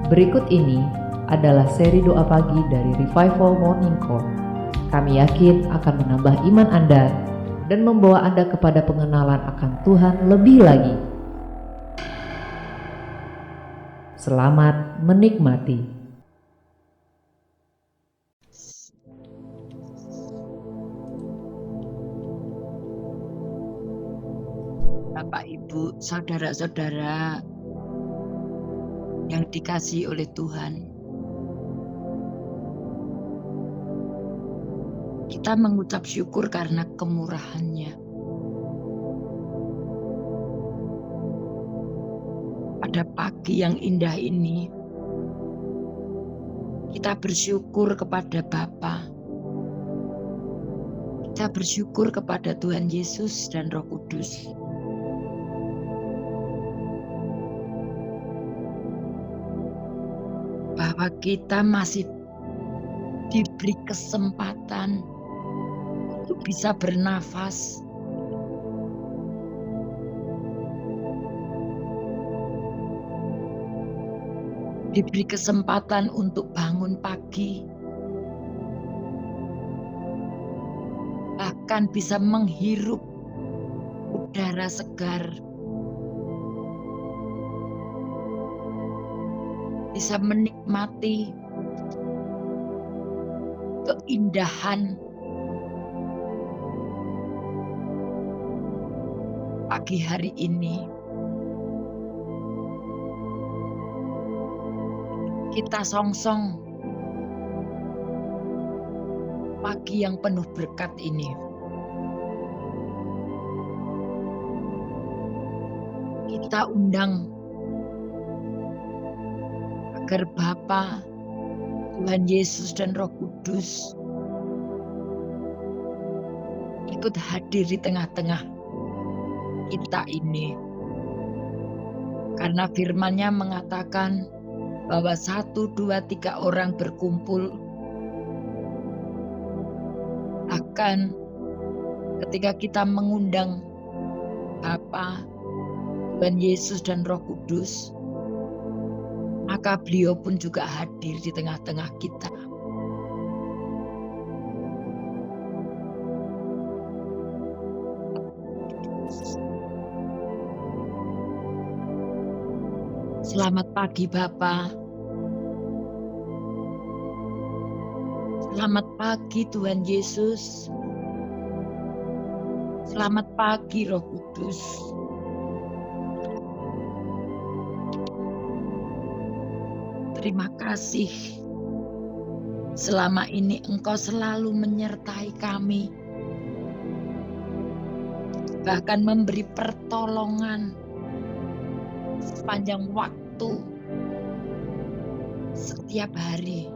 Berikut ini adalah seri doa pagi dari Revival Morning Call. Kami yakin akan menambah iman Anda dan membawa Anda kepada pengenalan akan Tuhan lebih lagi. Selamat menikmati. Bapak, Ibu, saudara-saudara yang dikasihi oleh Tuhan, kita mengucap syukur karena kemurahan-Nya. Pada pagi yang indah ini, kita bersyukur kepada Bapa. Kita bersyukur kepada Tuhan Yesus dan Roh Kudus. Bahwa kita masih diberi kesempatan untuk bisa bernafas, diberi kesempatan untuk bangun pagi, bahkan bisa menghirup udara segar, bisa menikmati keindahan pagi hari ini. Kita songsong pagi yang penuh berkat ini. Kita undang agar Bapa, Tuhan Yesus dan Roh Kudus ikut hadir di tengah-tengah kita ini. Karena firman-Nya mengatakan bahwa 1, 2, 3 orang berkumpul, akan ketika kita mengundang Bapa, Tuhan Yesus dan Roh Kudus, maka beliau pun juga hadir di tengah-tengah kita. Selamat pagi Bapa. Selamat pagi Tuhan Yesus. Selamat pagi Roh Kudus. Terima kasih selama ini Engkau selalu menyertai kami, bahkan memberi pertolongan sepanjang waktu setiap hari.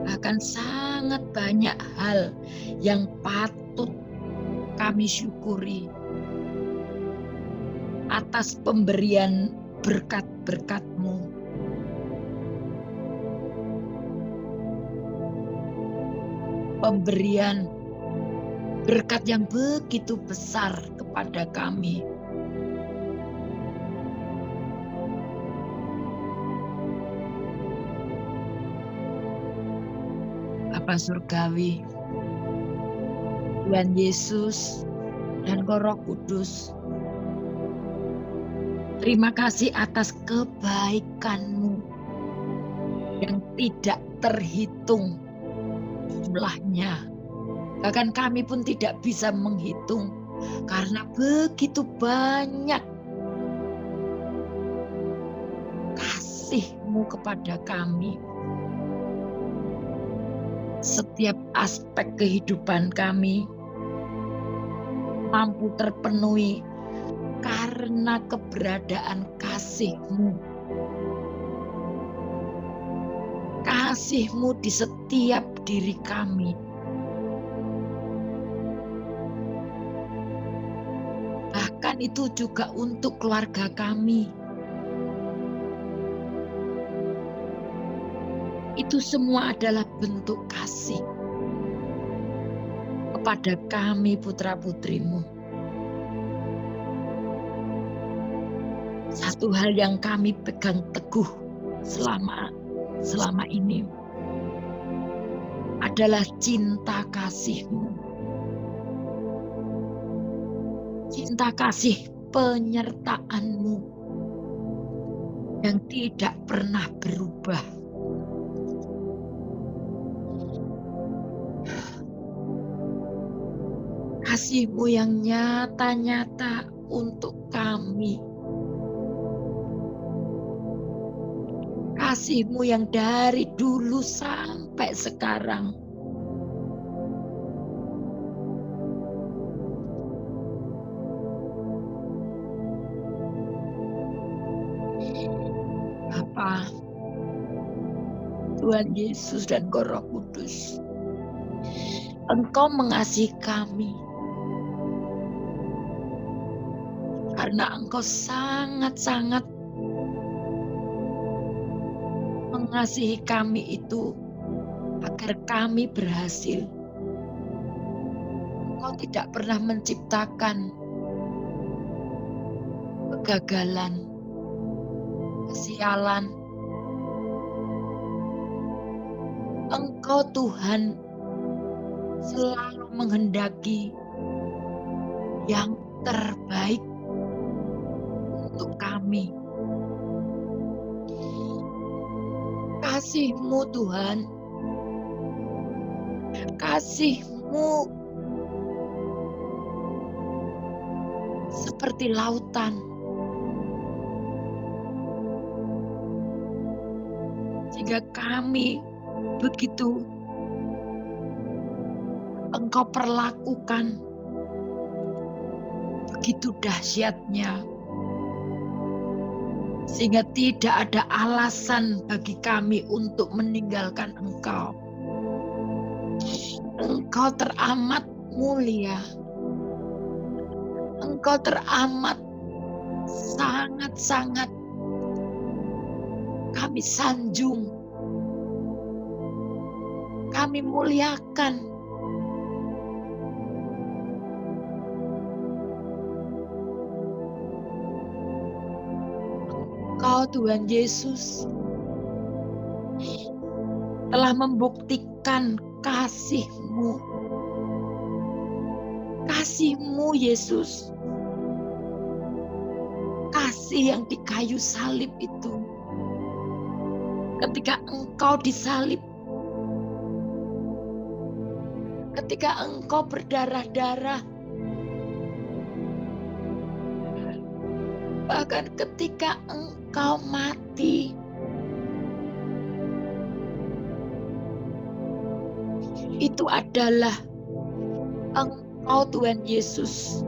Bahkan sangat banyak hal yang patut kami syukuri atas pemberian berkat-berkat-Mu. Pemberian berkat yang begitu besar kepada kami. Bapa Surgawi, Tuhan Yesus dan Roh Kudus, terima kasih atas kebaikan-Mu yang tidak terhitung jumlahnya. Bahkan kami pun tidak bisa menghitung karena begitu banyak kasih-Mu kepada kami. Setiap aspek kehidupan kami mampu terpenuhi karena keberadaan kasih-Mu. Kasih-Mu di setiap diri kami. Bahkan itu juga untuk keluarga kami. Itu semua adalah bentuk kasih kepada kami putra-putri-Mu. Satu hal yang kami pegang teguh selama ini adalah cinta kasih-Mu. Cinta kasih penyertaan-Mu yang tidak pernah berubah. Kasih-Mu yang nyata-nyata untuk kami. Kasih-Mu yang dari dulu sampai sekarang. Bapa, Tuhan Yesus dan Roh Kudus, Engkau mengasihi kami karena Engkau sangat-sangat mengasihi kami itu agar kami berhasil. Engkau tidak pernah menciptakan kegagalan, kesialan. Engkau Tuhan selalu menghendaki yang terbaik untuk kami. Kasih-Mu Tuhan, kasih-Mu seperti lautan, sehingga kami begitu Engkau perlakukan begitu dahsyatnya, sehingga tidak ada alasan bagi kami untuk meninggalkan Engkau. Engkau teramat mulia, Engkau teramat sangat-sangat kami sanjung, kami muliakan. Engkau Tuhan Yesus telah membuktikan kasih-Mu. Kasih-Mu Yesus, kasih yang di kayu salib itu. Ketika Engkau disalib, ketika Engkau berdarah-darah, bahkan ketika Engkau mati, itu adalah Engkau Tuhan Yesus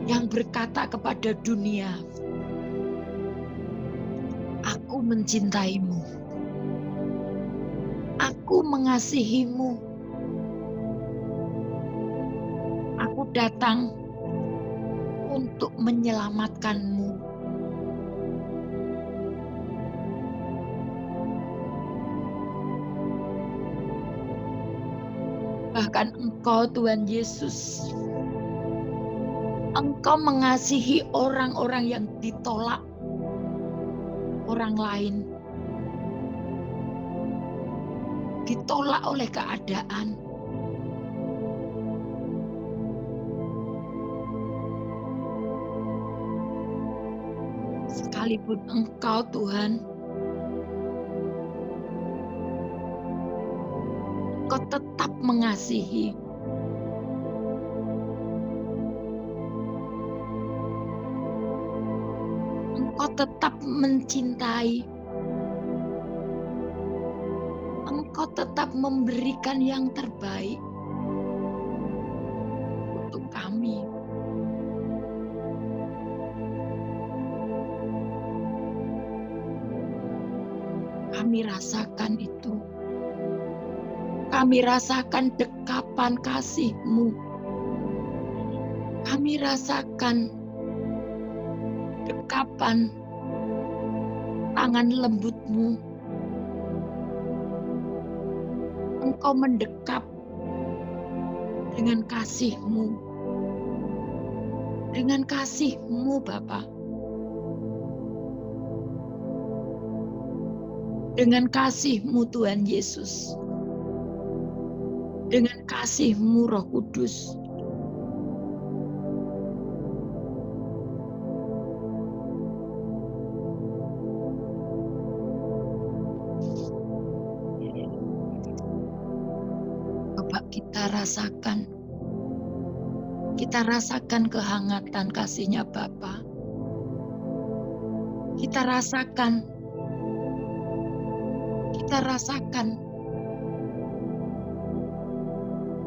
yang berkata kepada dunia, "Aku mencintaimu, aku mengasihimu, aku datang untuk menyelamatkanmu." Bahkan Engkau Tuhan Yesus, Engkau mengasihi orang-orang yang ditolak orang lain, ditolak oleh keadaan. Sekalipun Engkau Tuhan, Engkau tetap mengasihi. Engkau tetap mencintai. Engkau tetap memberikan yang terbaik untuk kami. Kami rasakan itu. Kami rasakan dekapan kasih-Mu. Kami rasakan dekapan tangan lembut-Mu. Engkau mendekap dengan kasih-Mu. Dengan kasih-Mu Bapa. dengan kasih-Mu Tuhan Yesus, dengan kasih-Mu Roh Kudus. Coba kita rasakan kehangatan kasih-Nya Bapa. Kita rasakan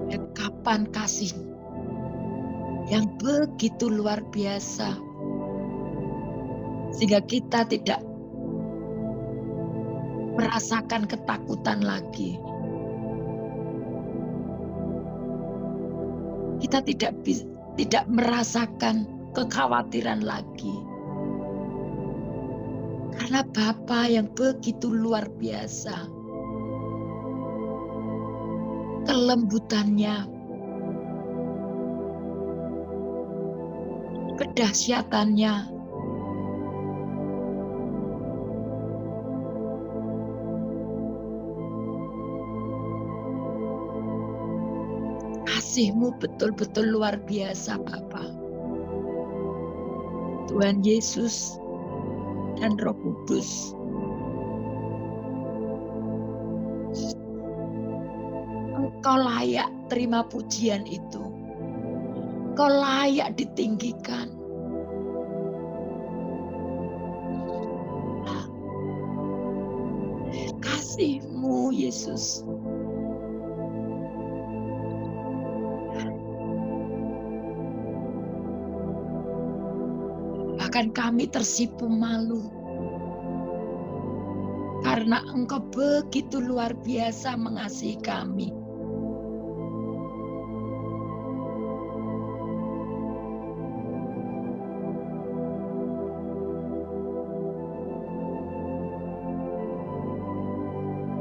dekapan kasih yang begitu luar biasa, sehingga kita tidak merasakan ketakutan lagi. Kita tidak merasakan kekhawatiran lagi. Karena Bapa yang begitu luar biasa, kelembutannya, kedahsyatannya, kasih-Mu betul-betul luar biasa Bapa. Tuhan Yesus dan Roh Kudus, Engkau layak terima pujian itu. Engkau layak ditinggikan. Kasih-Mu Yesus. Bahkan kami tersipu malu karena Engkau begitu luar biasa mengasihi kami.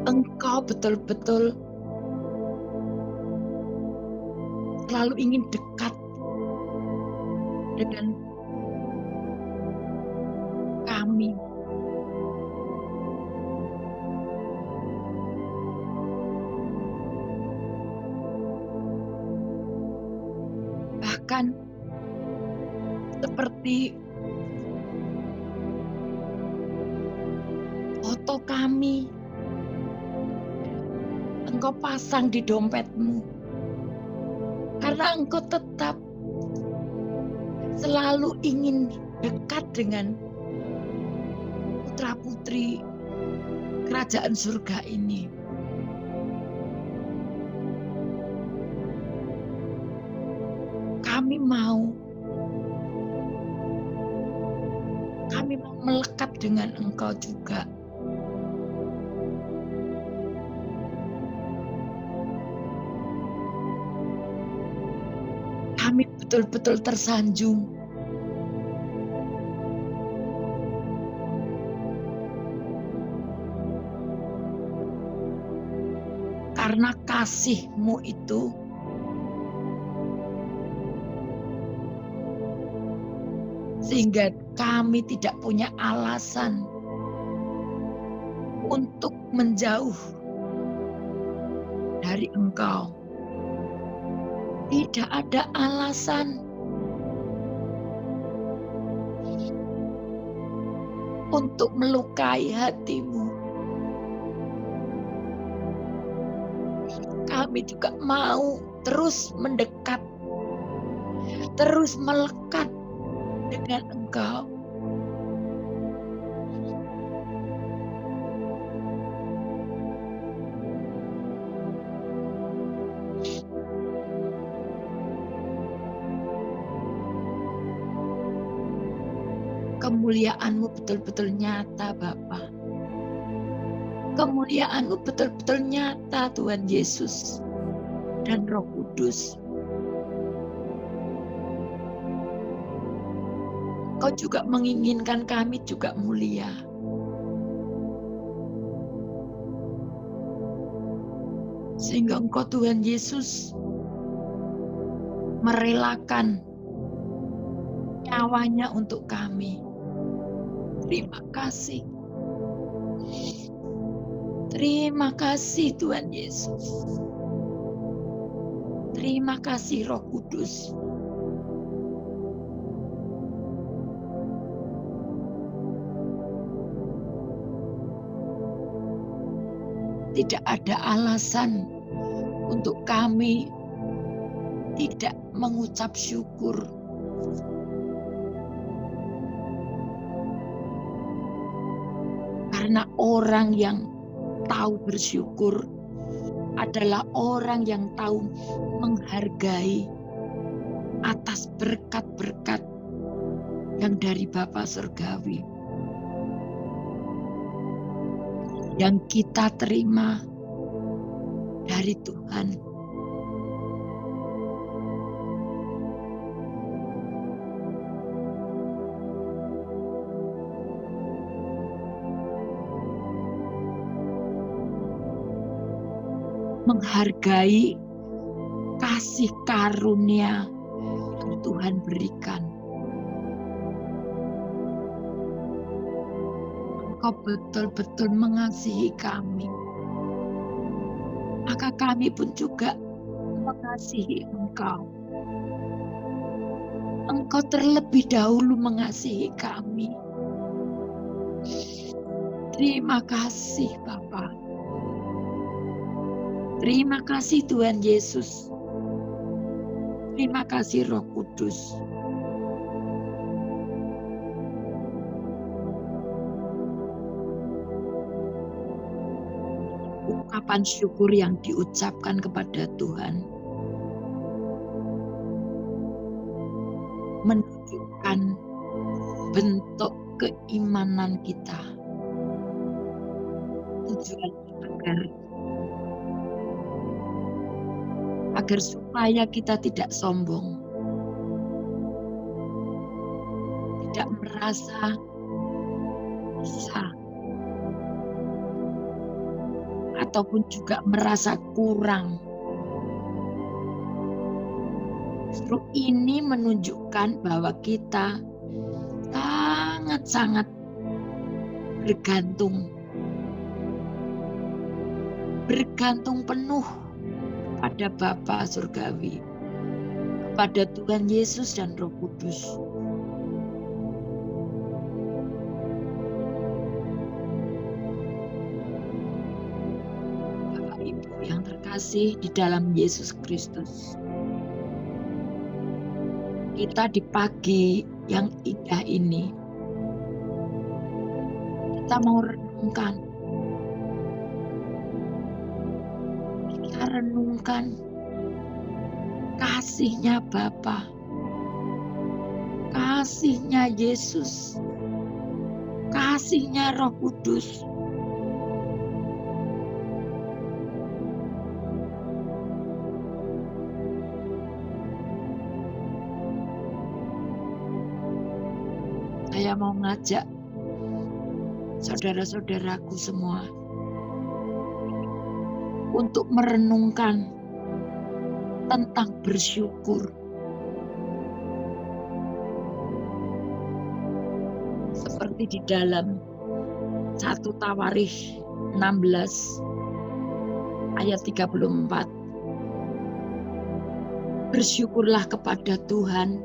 Engkau betul-betul selalu ingin dekat dengan kami. Bahkan seperti foto kami, Engkau pasang di dompet-Mu. Karena Engkau tetap selalu ingin dekat dengan putra-putri kerajaan surga ini. Kami mau melekat dengan Engkau juga. Kami betul-betul tersanjung karena kasih-Mu itu sehingga kami tidak punya alasan untuk menjauh dari Engkau. Tidak ada alasan untuk melukai hati-Mu. Kami juga mau terus mendekat, terus melekat dengan Engkau. Kemuliaan-Mu betul-betul nyata Bapa. Kemuliaan-Mu betul-betul nyata Tuhan Yesus dan Roh Kudus. Kau juga menginginkan kami juga mulia. Sehingga Engkau Tuhan Yesus merelakan nyawanya untuk kami. Terima kasih. Terima kasih Tuhan Yesus. Terima kasih Roh Kudus. Tidak ada alasan untuk kami tidak mengucap syukur. Karena orang yang tahu bersyukur adalah orang yang tahu menghargai atas berkat-berkat yang dari Bapa Surgawi, yang kita terima dari Tuhan. Menghargai kasih karunia yang Tuhan berikan. Engkau betul-betul mengasihi kami, maka kami pun juga mengasihi Engkau. Engkau terlebih dahulu mengasihi kami. Terima kasih Bapa. Terima kasih Tuhan Yesus. Terima kasih Roh Kudus. Ungkapan syukur yang diucapkan kepada Tuhan menunjukkan bentuk keimanan kita. Tujuannya agar supaya kita tidak sombong, tidak merasa bisa, ataupun juga merasa kurang. Justru ini menunjukkan bahwa kita sangat-sangat bergantung penuh pada Bapa Surgawi, pada Tuhan Yesus dan Roh Kudus. Bapak Ibu yang terkasih di dalam Yesus Kristus, kita di pagi yang indah ini, kita mau renungkan kasih-Nya Bapa, kasih-Nya Yesus, kasih-Nya Roh Kudus. Saya mau ngajak saudara-saudaraku semua untuk merenungkan tentang bersyukur. Seperti di dalam 1 Tawarikh 16 ayat 34. Bersyukurlah kepada Tuhan,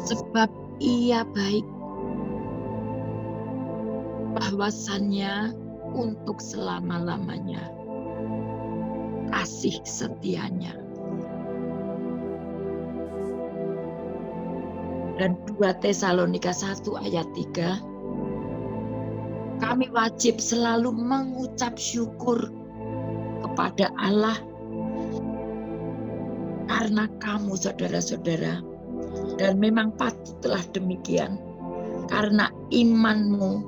sebab Ia baik, bahwasannya untuk selama-lamanya kasih setianya. Dan 2 Tesalonika 1 ayat 3, kami wajib selalu mengucap syukur kepada Allah karena kamu saudara-saudara, dan memang patutlah demikian, karena imanmu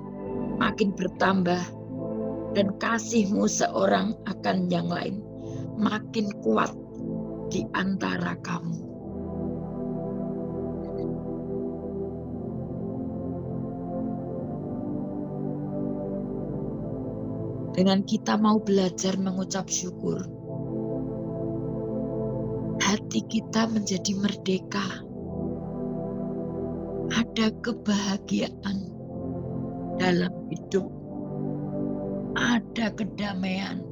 makin bertambah dan kasihmu seorang akan yang lain makin kuat di antara kamu. Dengan kita mau belajar mengucap syukur, hati kita menjadi merdeka. Ada kebahagiaan dalam hidup. ada kedamaian,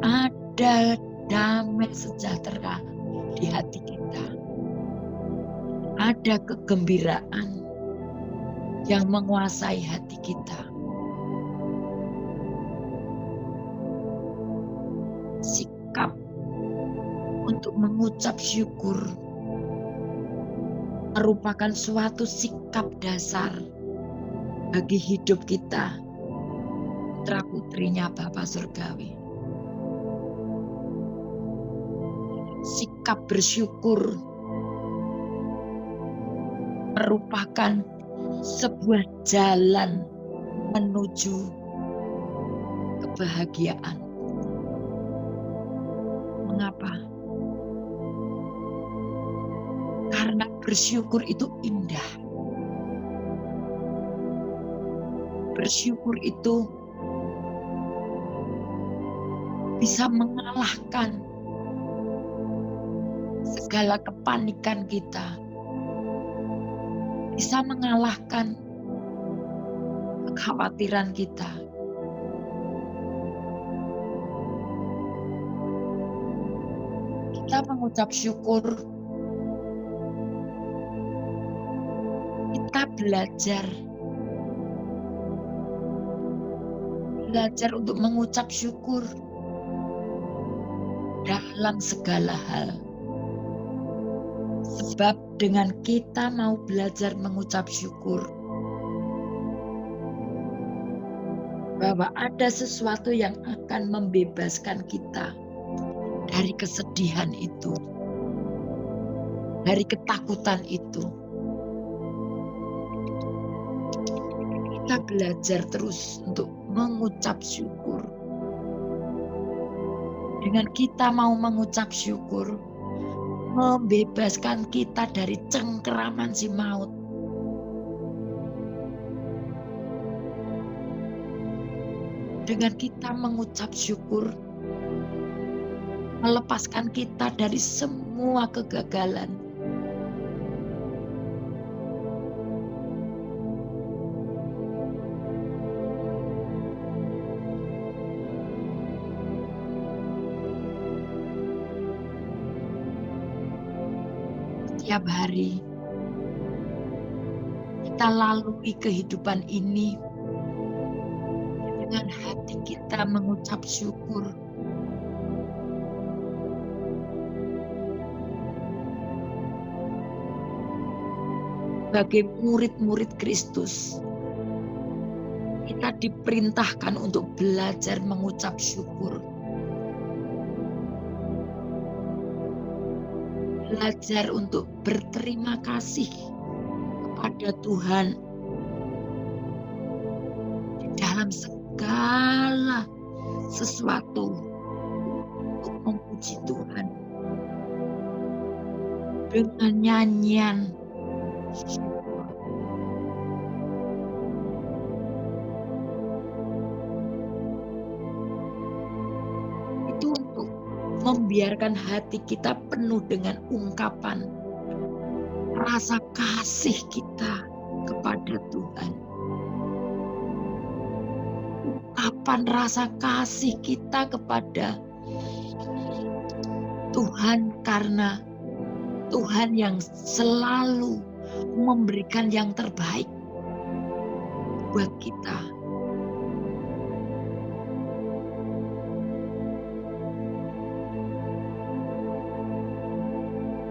ada damai sejahtera di hati kita, ada kegembiraan yang menguasai hati kita. Sikap untuk mengucap syukur merupakan suatu sikap dasar bagi hidup kita, putra putrinya Bapa Surgawi. Sikap bersyukur merupakan sebuah jalan menuju kebahagiaan. Mengapa? Karena bersyukur itu indah. Bersyukur itu bisa mengalahkan segala kepanikan kita, bisa mengalahkan kekhawatiran kita. Kita mengucap syukur, kita belajar untuk mengucap syukur dalam segala hal. Sebab dengan kita mau belajar mengucap syukur, bahwa ada sesuatu yang akan membebaskan kita dari kesedihan itu, dari ketakutan itu. Kita belajar terus untuk mengucap syukur. Dengan kita mau mengucap syukur, membebaskan kita dari cengkeraman si maut. Dengan kita mengucap syukur, melepaskan kita dari semua kegagalan. Setiap hari kita lalui kehidupan ini dengan hati kita mengucap syukur. Sebagai murid-murid Kristus, kita diperintahkan untuk belajar mengucap syukur. Belajar untuk berterima kasih kepada Tuhan di dalam segala sesuatu, untuk memuji Tuhan dengan nyanyian syukur. Itu untuk membiarkan hati kita penuh dengan ungkapan rasa kasih kita kepada Tuhan. Ungkapan rasa kasih kita kepada Tuhan, karena Tuhan yang selalu memberikan yang terbaik buat kita.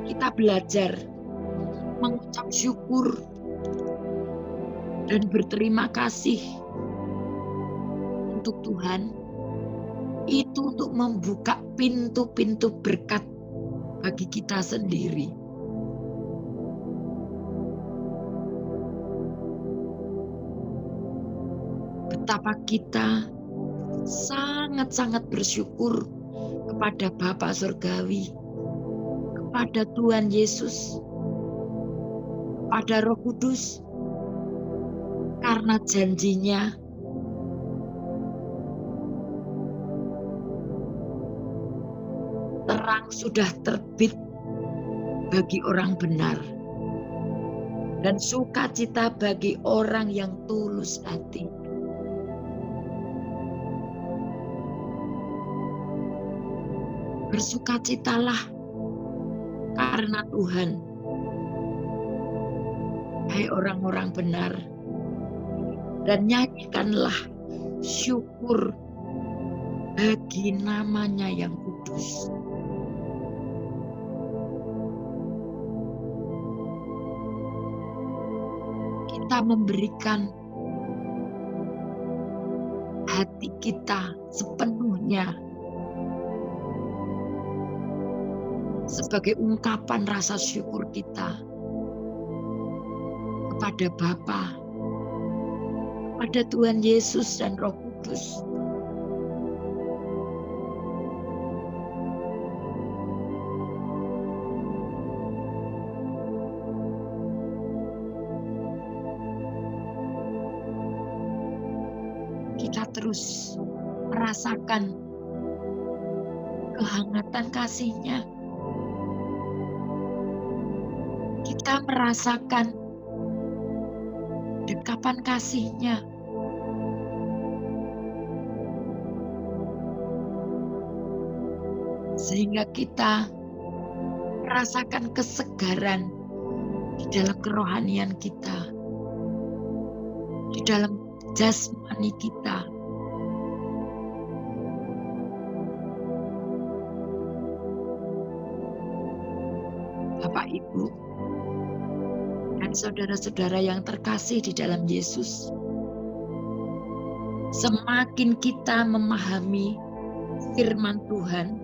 Kita belajar mengucap syukur dan berterima kasih untuk Tuhan, itu untuk membuka pintu-pintu berkat bagi kita sendiri. Betapa kita sangat-sangat bersyukur kepada Bapa Surgawi, kepada Tuhan Yesus, kepada Roh Kudus, karena janjinya terang sudah terbit bagi orang benar, dan sukacita bagi orang yang tulus hati. Bersukacitalah karena Tuhan, hai orang-orang benar, dan nyanyikanlah syukur bagi namanya yang kudus. Kita memberikan hati kita sepenuhnya sebagai ungkapan rasa syukur kita kepada Bapa, kepada Tuhan Yesus dan Roh Kudus. Kita terus merasakan kehangatan kasih-Nya. Kita merasakan dekapan kasih-Nya. Sehingga kita merasakan kesegaran di dalam kerohanian kita, di dalam jasmani kita. Bapak, Ibu, dan saudara-saudara yang terkasih di dalam Yesus, semakin kita memahami firman Tuhan,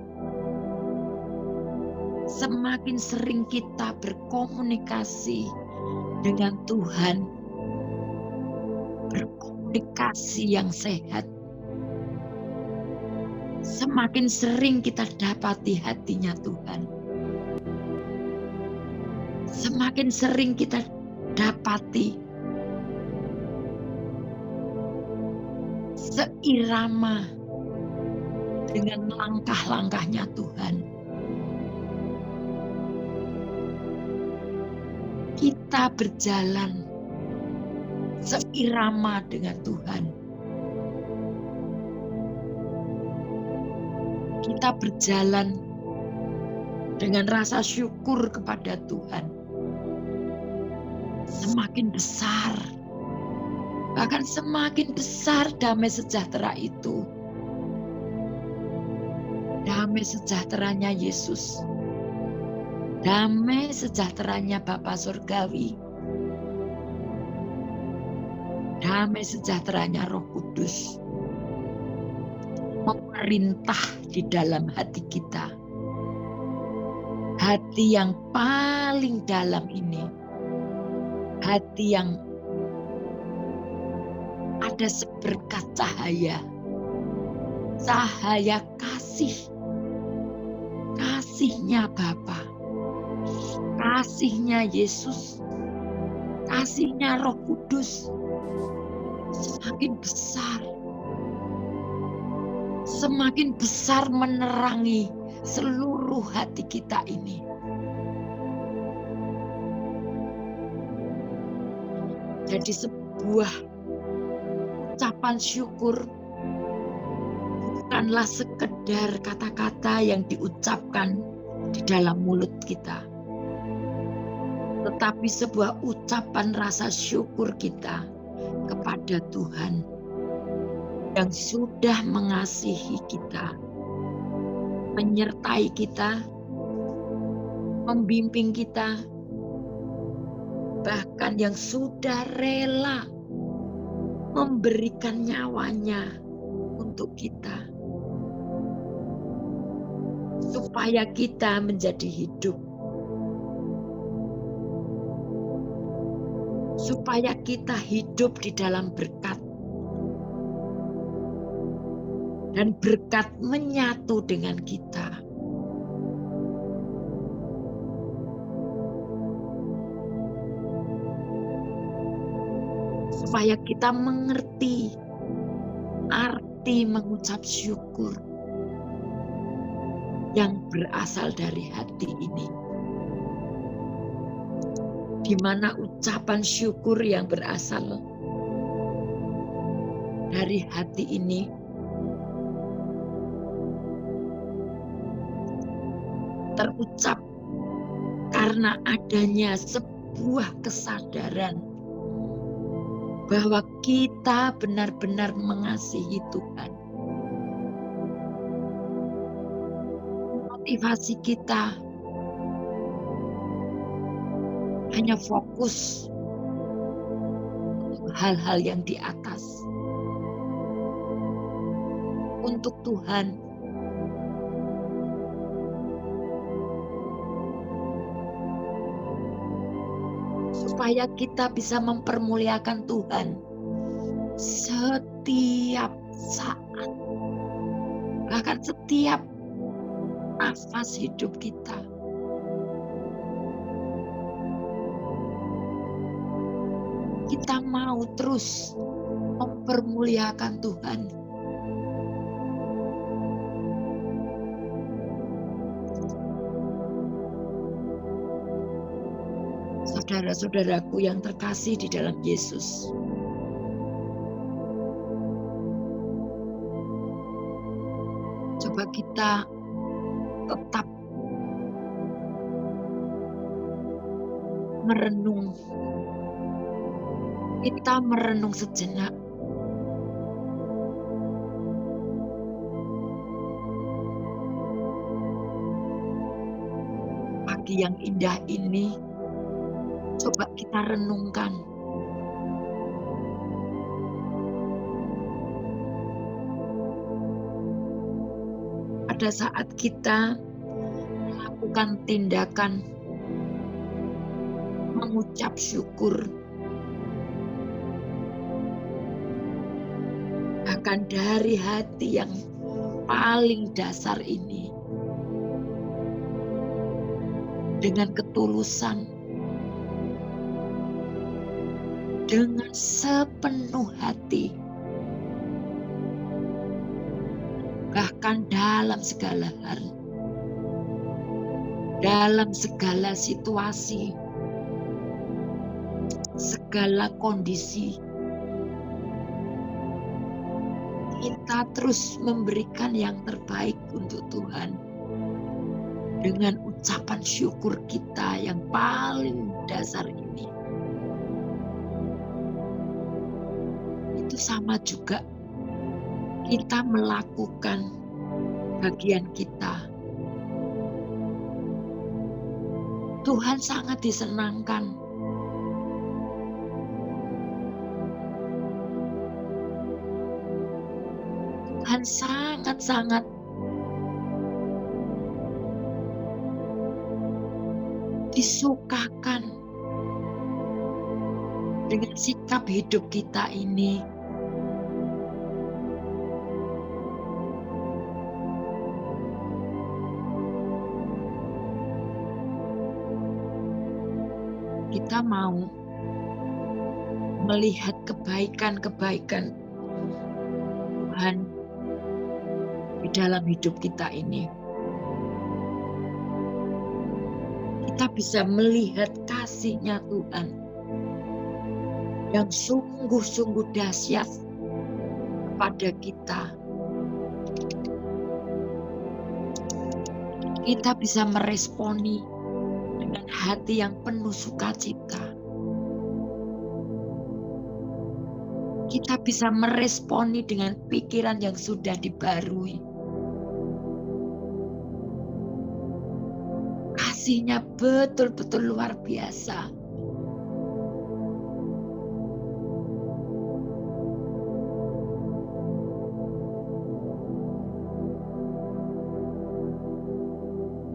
semakin sering kita berkomunikasi dengan Tuhan, berkomunikasi yang sehat, semakin sering kita dapati hatinya Tuhan. Semakin sering kita dapati seirama dengan langkah-langkahnya Tuhan. Kita berjalan seirama dengan Tuhan. Kita berjalan dengan rasa syukur kepada Tuhan. Semakin besar, bahkan semakin besar damai sejahtera itu. Damai sejahteranya Yesus, damai sejahteranya Bapa Surgawi, damai sejahteranya Roh Kudus memerintah di dalam hati kita. Hati yang paling dalam ini, hati yang ada seberkas cahaya, cahaya kasih, kasihnya Bapa, kasihnya Yesus, kasihnya Roh Kudus semakin besar menerangi seluruh hati kita ini. Jadi sebuah ucapan syukur bukanlah sekedar kata-kata yang diucapkan di dalam mulut kita, tetapi sebuah ucapan rasa syukur kita kepada Tuhan yang sudah mengasihi kita, menyertai kita, membimbing kita, bahkan yang sudah rela memberikan nyawanya untuk kita, supaya kita menjadi hidup, supaya kita hidup di dalam berkat, dan berkat menyatu dengan kita. Supaya kita mengerti arti mengucap syukur yang berasal dari hati ini. Di mana ucapan syukur yang berasal dari hati ini terucap karena adanya sebuah kesadaran bahwa kita benar-benar mengasihi Tuhan. Motivasi kita hanya fokus untuk hal-hal yang di atas. Untuk Tuhan. Supaya kita bisa mempermuliakan Tuhan setiap saat, bahkan setiap nafas hidup kita. Kita mau terus mempermuliakan Tuhan. Saudara-saudaraku yang terkasih di dalam Yesus. Coba kita tetap merenung. Kita merenung sejenak. Pagi yang indah ini, coba kita renungkan. Pada saat kita melakukan tindakan mengucap syukur, bahkan dari hati yang paling dasar ini, dengan ketulusan, dengan sepenuh hati, bahkan dalam segala hal, dalam segala situasi, segala kondisi, kita terus memberikan yang terbaik untuk Tuhan dengan ucapan syukur kita yang paling dasar ini. Itu sama juga kita melakukan bagian kita. Tuhan sangat disenangkan. Tuhan sangat-sangat disukakan dengan sikap hidup kita ini. Kita mau melihat kebaikan-kebaikan Tuhan di dalam hidup kita ini. Kita bisa melihat kasih-Nya Tuhan yang sungguh-sungguh dahsyat kepada kita. Kita bisa meresponi dengan hati yang penuh sukacita. Kita bisa meresponi dengan pikiran yang sudah dibarui. Kasih-Nya betul-betul luar biasa.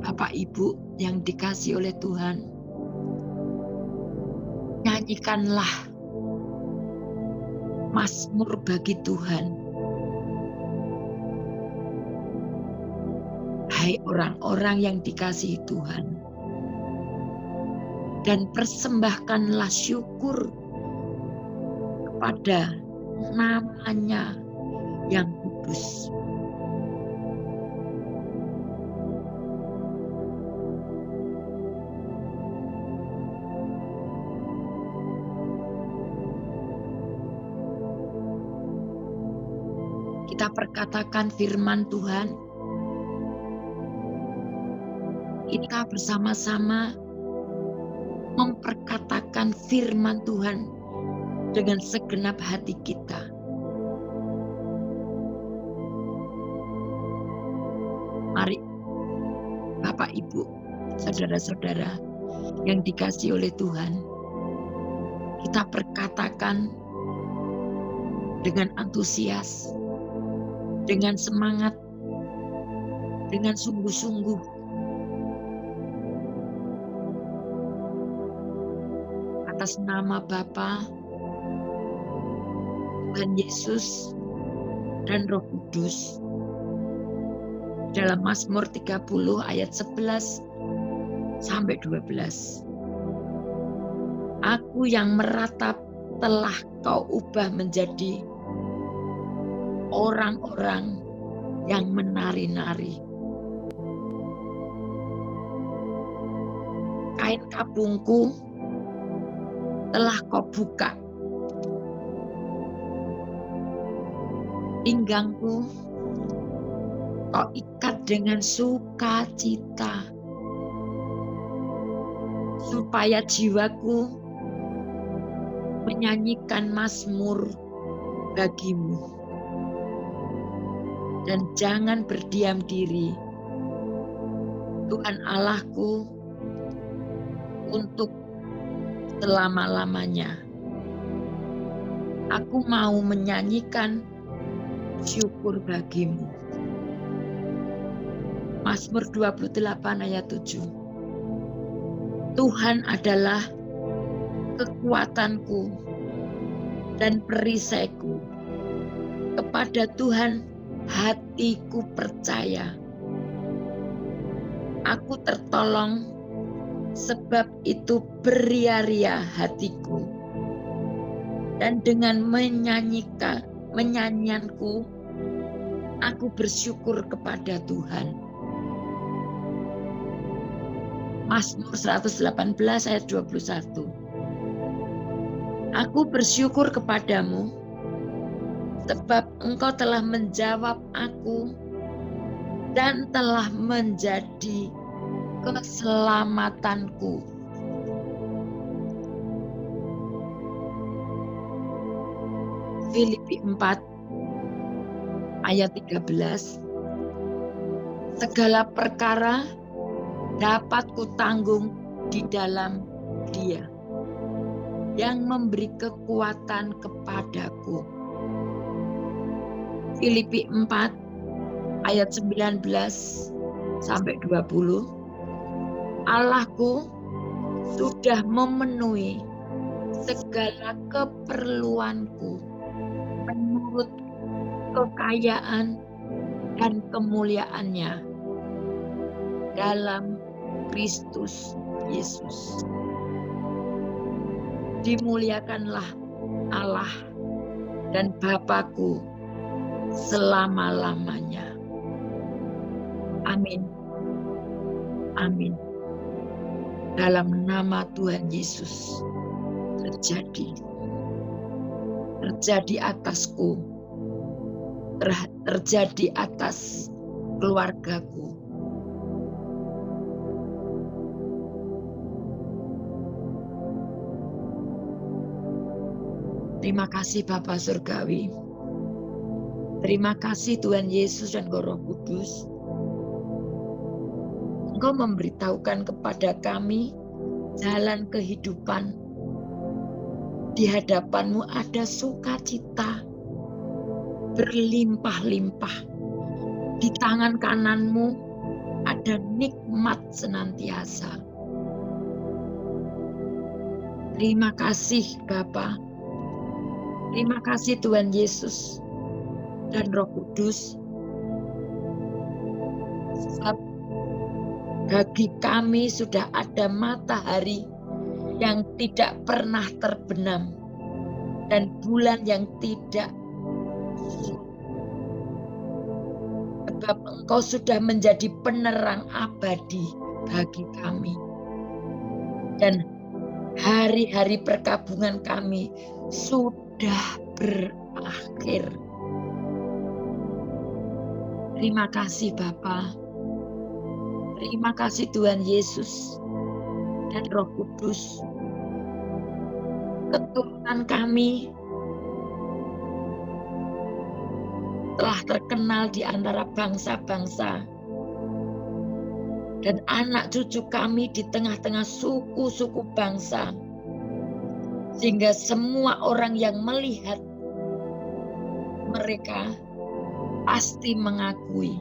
Bapak Ibu yang dikasihi oleh Tuhan, nyanyikanlah mazmur bagi Tuhan. Hai orang-orang yang dikasihi Tuhan, dan persembahkanlah syukur kepada nama-Nya yang kudus. Kita perkatakan firman Tuhan, kita bersama-sama memperkatakan firman Tuhan dengan segenap hati kita. Mari Bapak, Ibu, saudara-saudara yang dikasihi oleh Tuhan, kita perkatakan dengan antusias, dengan semangat, dengan sungguh-sungguh. Atas nama Bapa, Tuhan Yesus, dan Roh Kudus. Dalam Mazmur 30 ayat 11 sampai 12. Aku yang meratap telah kau ubah menjadi orang-orang yang menari-nari. Kain kabungku telah kau buka. Pinggangku kau ikat dengan sukacita, supaya jiwaku menyanyikan mazmur bagimu. Dan jangan berdiam diri, Tuhan Allahku, untuk selama-lamanya. Aku mau menyanyikan syukur bagimu. Mazmur 28 ayat 7. Tuhan adalah kekuatanku dan perisaiku. Kepada Tuhan hatiku percaya. Aku tertolong, sebab itu beria-ria hatiku. Dan dengan menyanyianku, aku bersyukur kepada Tuhan. Mazmur 118 ayat 21. Aku bersyukur kepadamu, sebab engkau telah menjawab aku dan telah menjadi keselamatanku. Filipi 4 ayat 13. Segala perkara dapat kutanggung di dalam Dia yang memberi kekuatan kepadaku. Filipi 4 ayat 19 sampai 20. Allahku sudah memenuhi segala keperluanku menurut kekayaan dan kemuliaannya dalam Kristus Yesus. Dimuliakanlah Allah dan Bapa-Ku selama-lamanya. Amin. Amin. Dalam nama Tuhan Yesus terjadi. Terjadi atasku. Terjadi atas keluargaku. Terima kasih Bapa Surgawi. Terima kasih Tuhan Yesus dan Roh Kudus. Engkau memberitahukan kepada kami jalan kehidupan. Di hadapanmu ada sukacita berlimpah-limpah. Di tangan kananmu ada nikmat senantiasa. Terima kasih Bapa. Terima kasih Tuhan Yesus dan Roh Kudus. Sebab bagi kami sudah ada matahari yang tidak pernah terbenam dan bulan yang tidak. Sebab Engkau sudah menjadi penerang abadi bagi kami. Dan hari-hari perkabungan kami sudah berakhir. Terima kasih Bapa. Terima kasih Tuhan Yesus dan Roh Kudus. Keturunan kami telah terkenal di antara bangsa-bangsa, dan anak cucu kami di tengah-tengah suku-suku bangsa, sehingga semua orang yang melihat mereka pasti mengakui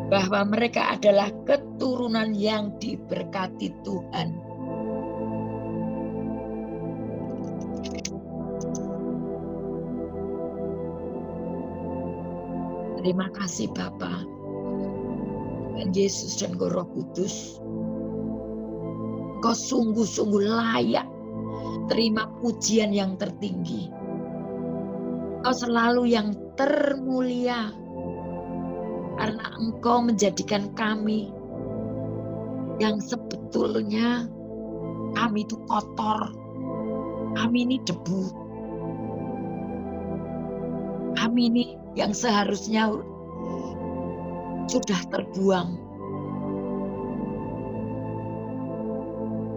bahwa mereka adalah keturunan yang diberkati Tuhan. Terima kasih Bapa, Tuhan Yesus dan Roh Kudus. Engkau sungguh-sungguh layak terima pujian yang tertinggi. Engkau selalu yang termulia, karena Engkau menjadikan kami yang sebetulnya kami itu kotor, kami ini debu, kami ini yang seharusnya sudah terbuang.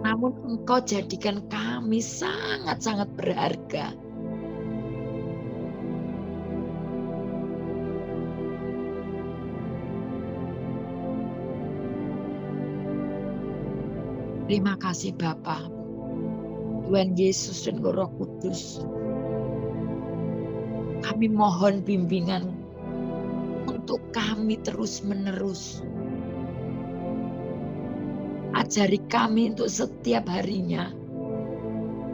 Namun Engkau jadikan kami sangat-sangat berharga. Terima kasih Bapa, Tuhan Yesus dan Roh Kudus. Kami mohon bimbingan untuk kami terus-menerus. Ajari kami untuk setiap harinya,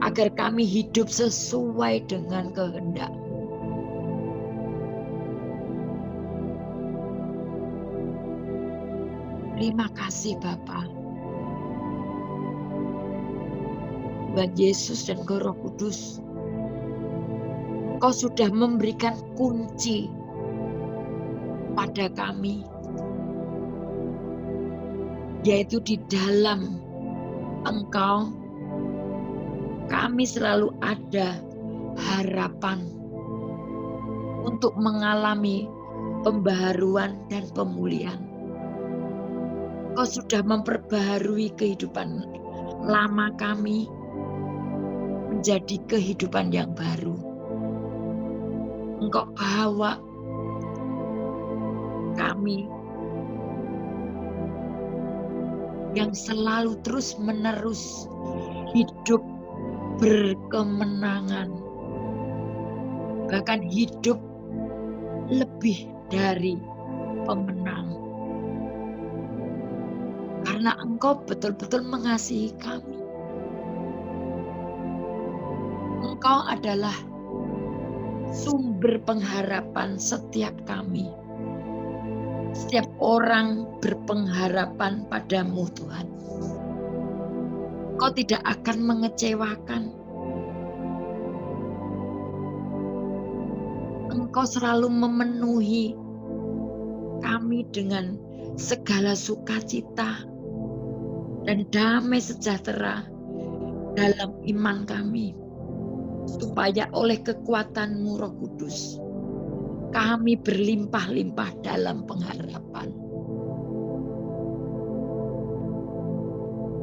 agar kami hidup sesuai dengan kehendak. Terima kasih Bapa, Tuhan Yesus dan Roh Kudus. Engkau sudah memberikan kunci pada kami, yaitu di dalam Engkau kami selalu ada harapan untuk mengalami pembaharuan dan pemulihan. Engkau sudah memperbaharui kehidupan lama kami menjadi kehidupan yang baru. Engkau bawa kami yang selalu terus-menerus hidup berkemenangan, bahkan hidup lebih dari pemenang. Karena Engkau betul-betul mengasihi kami. Engkau adalah sumber pengharapan setiap kami. Setiap orang berpengharapan padamu Tuhan. Engkau tidak akan mengecewakan. Engkau selalu memenuhi kami dengan segala sukacita dan damai sejahtera dalam iman kami. Supaya oleh kekuatan-Mu Roh Kudus, kami berlimpah-limpah dalam pengharapan.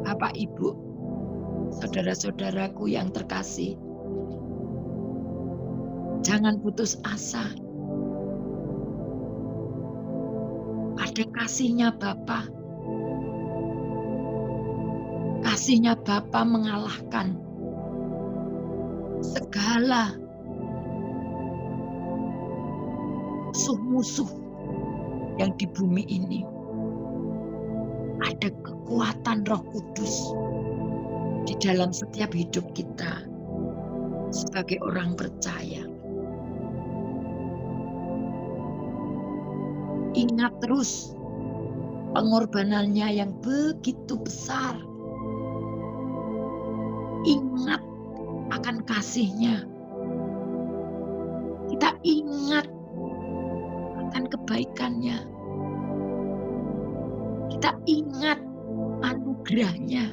Bapak, Ibu, saudara-saudaraku yang terkasih, jangan putus asa. Ada kasih-Nya Bapa. Kasih-Nya Bapa mengalahkan segala musuh-musuh yang di bumi ini. Ada kekuatan Roh Kudus di dalam setiap hidup kita sebagai orang percaya. Ingat terus pengorbanannya yang begitu besar. Ingat akan kasih-Nya. Kita ingat akan kebaikan-Nya. Kita ingat anugerah-Nya.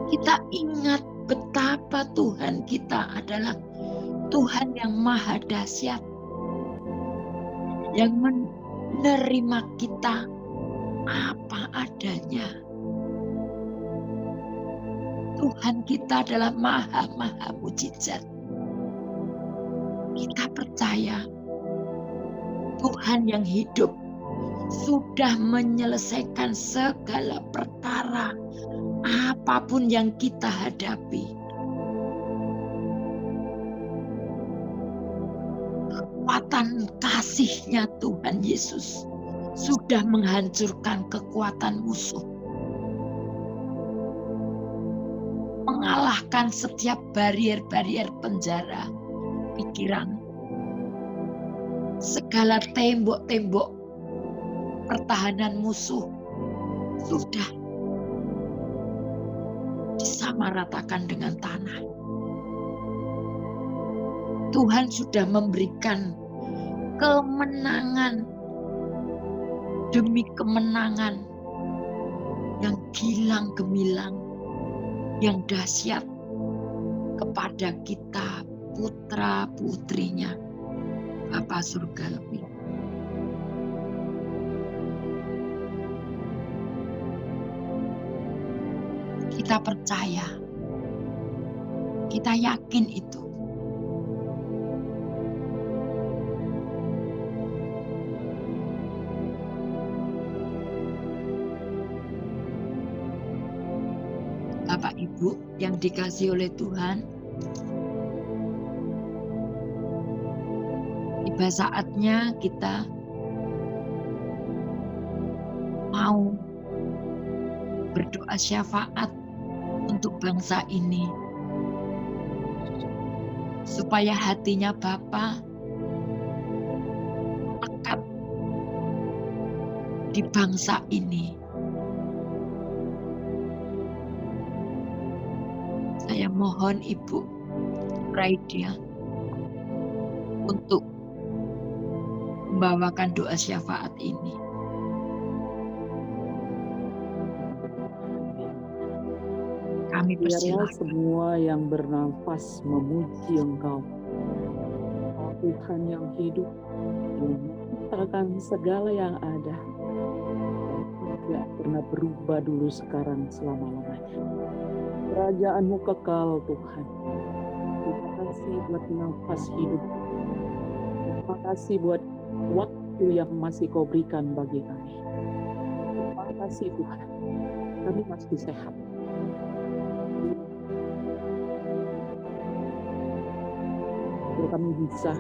Kita ingat betapa Tuhan kita adalah Tuhan yang maha dahsyat, yang nerima kita apa adanya. Tuhan kita adalah maha mujizat. Kita percaya Tuhan yang hidup sudah menyelesaikan segala perkara apapun yang kita hadapi. Kekuatan kasih-Nya Tuhan Yesus sudah menghancurkan kekuatan musuh. Mengalahkan setiap barier-barier penjara pikiran. Segala tembok-tembok pertahanan musuh sudah disamaratakan dengan tanah. Tuhan sudah memberikan kemenangan demi kemenangan yang gilang gemilang, yang dahsyat kepada kita putra-putrinya Bapa Surgawi. Kita percaya, kita yakin itu. Bapak Ibu yang dikasihi oleh Tuhan, tiba saatnya kita mau berdoa syafaat untuk bangsa ini, supaya hatinya Bapa lekat di bangsa ini. Saya mohon Ibu Raidia untuk membawakan doa syafaat ini. Kami Biarlah persilakan. semua yang bernafas memuji Engkau, oh Tuhan yang hidup, yang menciptakan segala yang ada, tidak pernah berubah dulu, sekarang, selama-lamanya. Kerajaan-Mu kekal, Tuhan. Terima kasih buat nafas hidup. Terima kasih buat waktu yang masih Kau berikan bagi kami. Terima kasih Tuhan, kami masih sehat. Biar kami bisa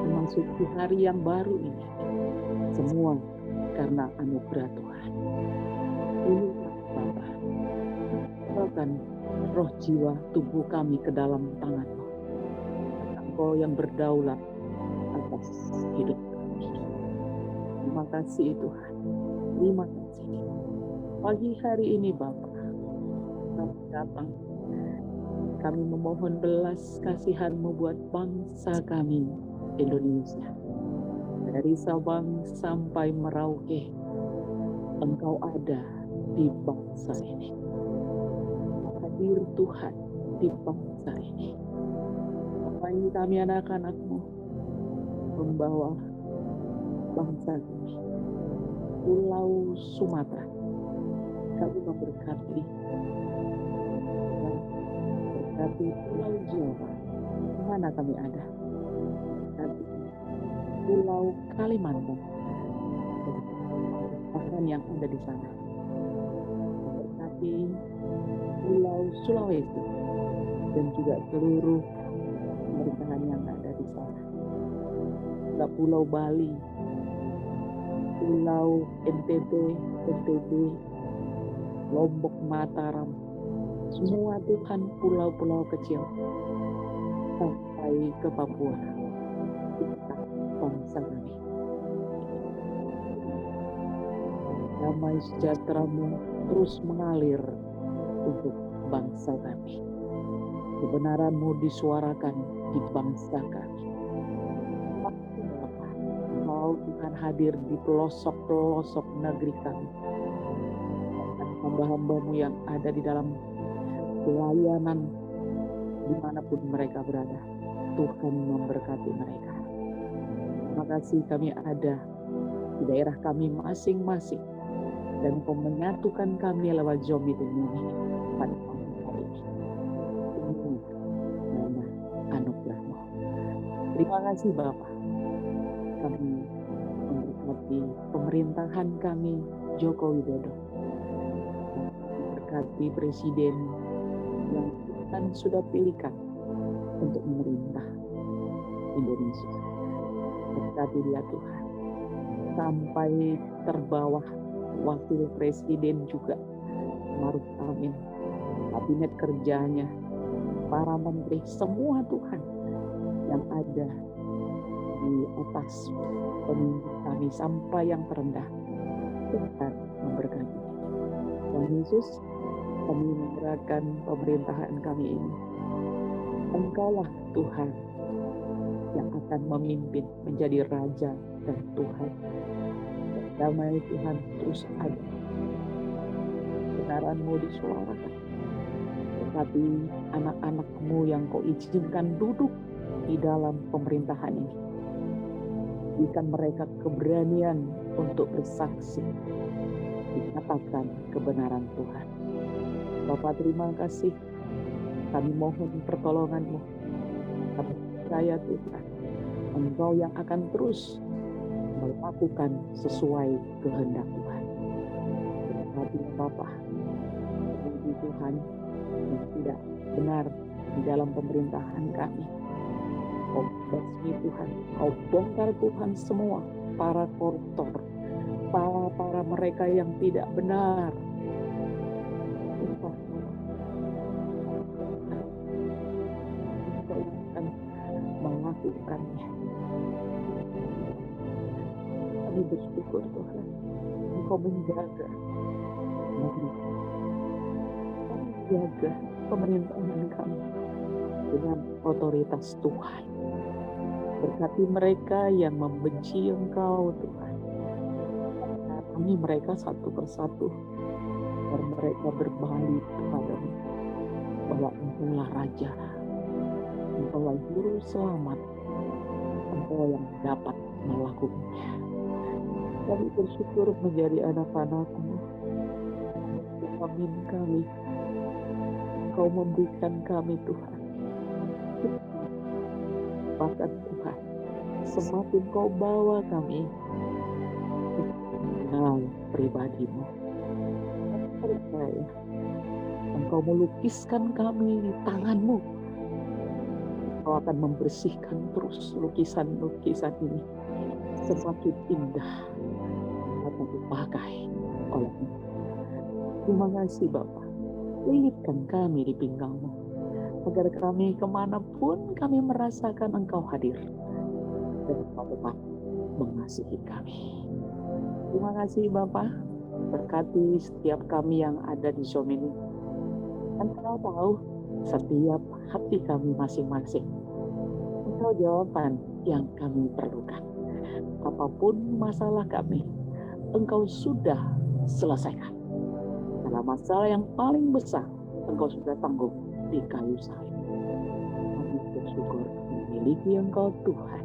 memasuki hari yang baru ini, semua karena anugerah Tuhan. Ini Bapa, serahkan roh jiwa tubuh kami ke dalam tangan-Mu. Engkau yang berdaulat atas hidup kami. Terima kasih Tuhan. Terima kasih. Pagi hari ini Bapa, kami datang. Kami memohon belas kasihan-Mu buat bangsa kami, Indonesia. Dari Sabang sampai Merauke, Engkau ada di bangsa ini. Hadir Tuhan di bangsa ini. Apa ini kami anak-anak-Mu membawa bangsa kami, Pulau Sumatera. Kami memberkati Pulau Jawa, di mana kami ada. Berkati Pulau Kalimantan, bahkan yang ada di sana. Berkati Pulau Sulawesi dan juga seluruh pemerintahan yang ada di sana. Juga Pulau Bali, Pulau NTB, Lombok, Mataram, semua Tuhan pulau-pulau kecil sampai ke Papua. Kita bangsa kami. Damai sejahtera-Mu terus mengalir untuk bangsa kami. Kebenaran-Mu disuarakan di bangsa kami. Engkau Tuhan hadir di pelosok-pelosok negeri kami. Dan hamba-hamba-Mu yang ada di dalam pelayanan dimanapun mereka berada, Tuhan memberkati mereka. Terima kasih kami ada di daerah kami masing-masing, dan Engkau menyatukan kami lewat Zoom meeting ini pada pagi hari ini. Demi nama anugerah-Mu. Terima kasih Bapa. Kami memberkati pemerintahan kami Joko Widodo, memberkati Presiden yang Tuhan sudah pilihkan untuk memerintah Indonesia. Berkati dia Tuhan, sampai terbawah Wakil Presiden juga, Maruf Amin, kabinet kerjanya, para menteri, semua Tuhan yang ada di atas pemimpin kami sampai yang terendah. Tuhan memberkati. Tuhan Yesus, kami menyerahkan pemerintahan kami ini. Engkaulah Tuhan yang akan memimpin menjadi Raja dan Tuhan. Damai Tuhan terus ada. Kebenaran-Mu disuarakan. Tetapi anak-anak-Mu yang Kau izinkan duduk di dalam pemerintahan ini, berikan mereka keberanian untuk bersaksi, dikatakan kebenaran Tuhan. Bapa, terima kasih. Kami mohon pertolongan-Mu. Kami percaya Tuhan, Engkau yang akan terus melakukan sesuai kehendak Tuhan. Berkati Bapa, bagi Tuhan yang tidak benar di dalam pemerintahan kami. Kau basmi Tuhan, Kau bongkar Tuhan semua para koruptor, para mereka yang tidak benar. Engkau akan melakukannya. Kami bersyukur Tuhan, Engkau menjaga negeri, menjaga pemerintahan kami dengan otoritas Tuhan. Berkati mereka yang membenci Engkau Tuhan. Kami mereka satu persatu, agar mereka berbalik kepadamu, bahwa Engkaulah Raja, Engkaulah Juru Selamat, Engkau yang dapat melakukannya. Kami bersyukur menjadi anak-anak-Mu. Amin kami. Engkau memberikan kami Tuhan. Bahkan Tuhan, semakin Kau bawa kami mengenal pribadi-Mu. Kami percaya Engkau melukiskan kami di tangan-Mu. Engkau akan membersihkan terus lukisan-lukisan ini semakin indah akan dipakai oleh-Mu. Terima kasih Bapa. Lilitkan kami di pinggang-Mu, agar kami kemanapun kami merasakan Engkau hadir, dan Engkau tetap mengasihi kami. Terima kasih Bapa. Berkati setiap kami yang ada di Zoom ini. Engkau tahu setiap hati kami masing-masing. Engkau jawaban yang kami perlukan. Apapun masalah kami, Engkau sudah selesaikan. Dalam masalah yang paling besar, Engkau sudah tanggung di kayu salib. Kami bersyukur memiliki Engkau Tuhan.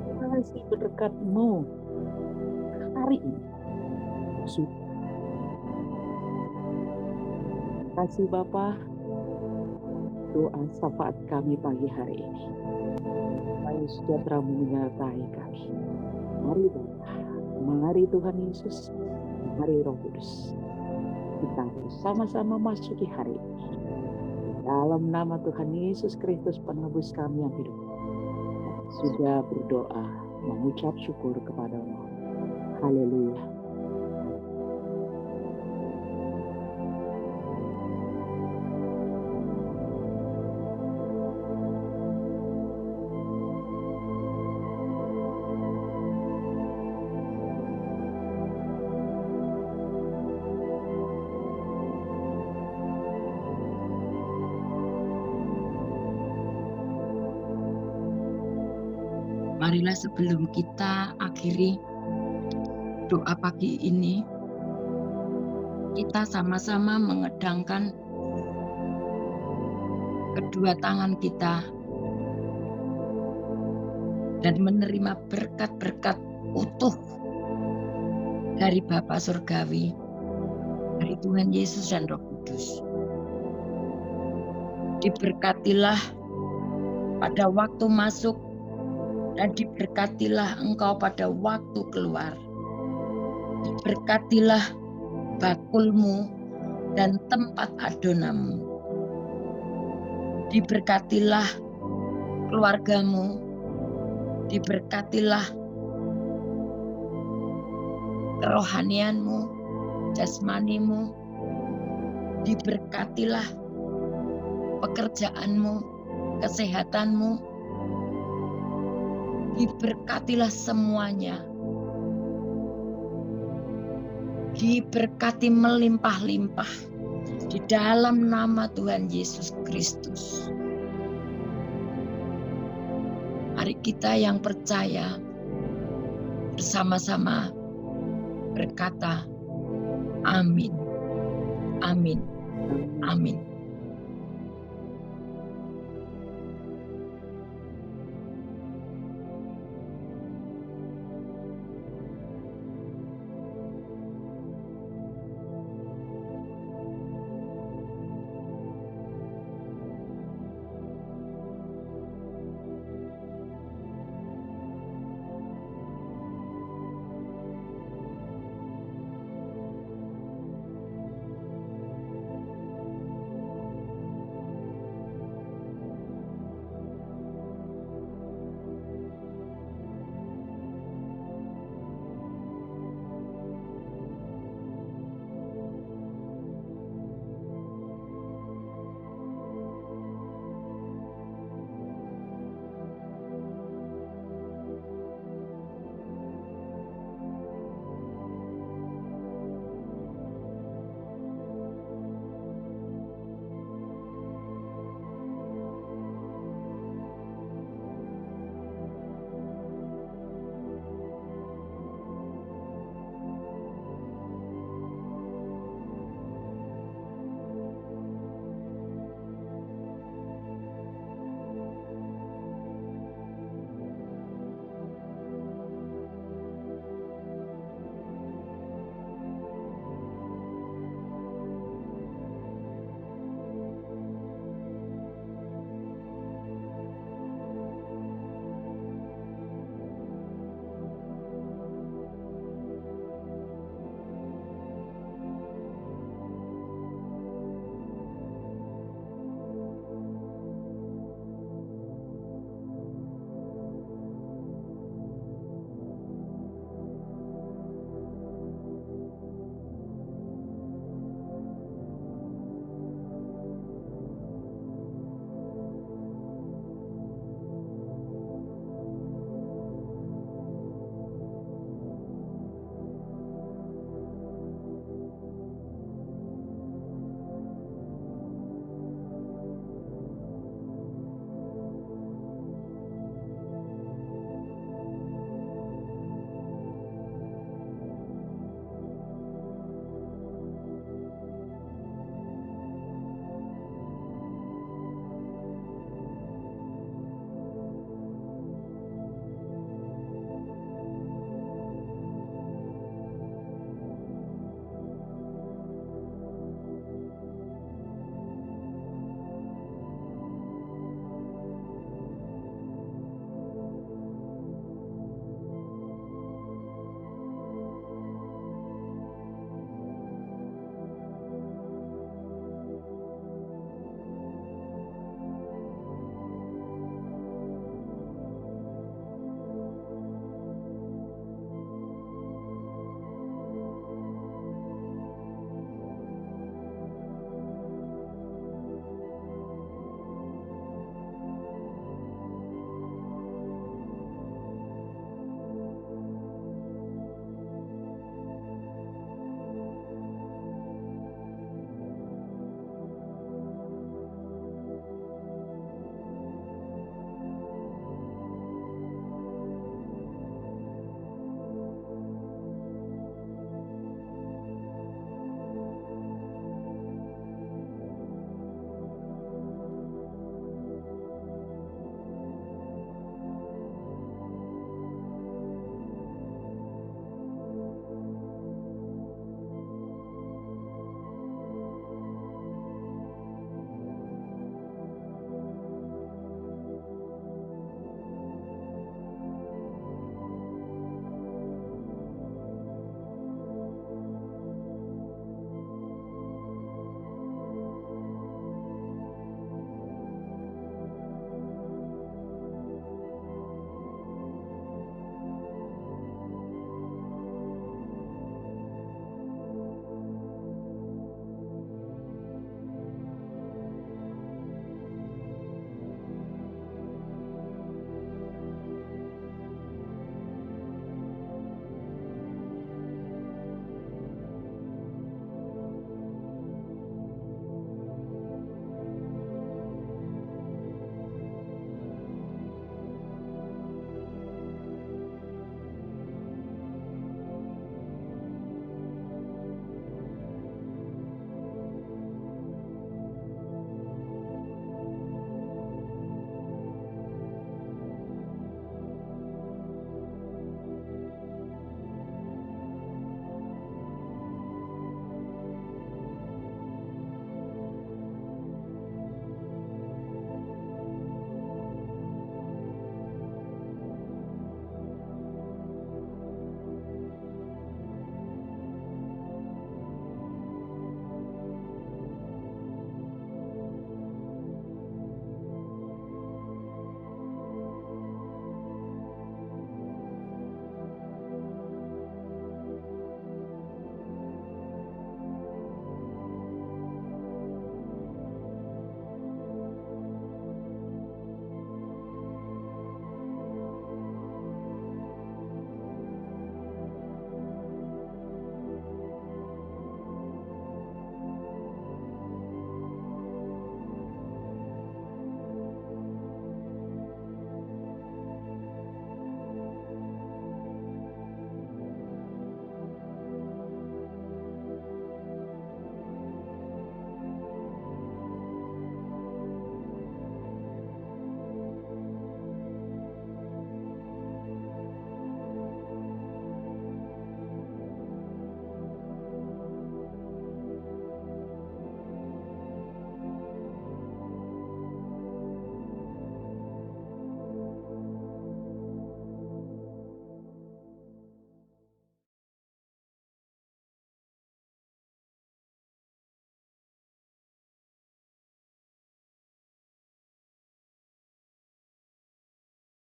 Terima kasih berkat-Mu hari ini. Terima kasih Bapa. Doa syafaat kami pagi hari ini. Supaya sejahtera-Mu menyertai kami. Mari Bapa, mari Tuhan Yesus, mari Roh Kudus. Kita bersama-sama masuki hari ini. Dalam nama Tuhan Yesus Kristus penebus kami yang hidup. Sudah berdoa, mengucap syukur kepada-Mu. Haleluya. Marilah sebelum kita akhiri doa pagi ini, kita sama-sama mengedangkan kedua tangan kita dan menerima berkat-berkat utuh dari Bapa Surgawi, dari Tuhan Yesus dan Roh Kudus. Diberkatilah pada waktu masuk dan diberkatilah engkau pada waktu keluar. Diberkatilah bakulmu dan tempat adonamu. Diberkatilah keluargamu. Diberkatilah kerohanianmu, jasmanimu. Diberkatilah pekerjaanmu, kesehatanmu. Diberkatilah semuanya. Diberkati melimpah-limpah di dalam nama Tuhan Yesus Kristus. Mari kita yang percaya bersama-sama berkata, amin, amin, amin.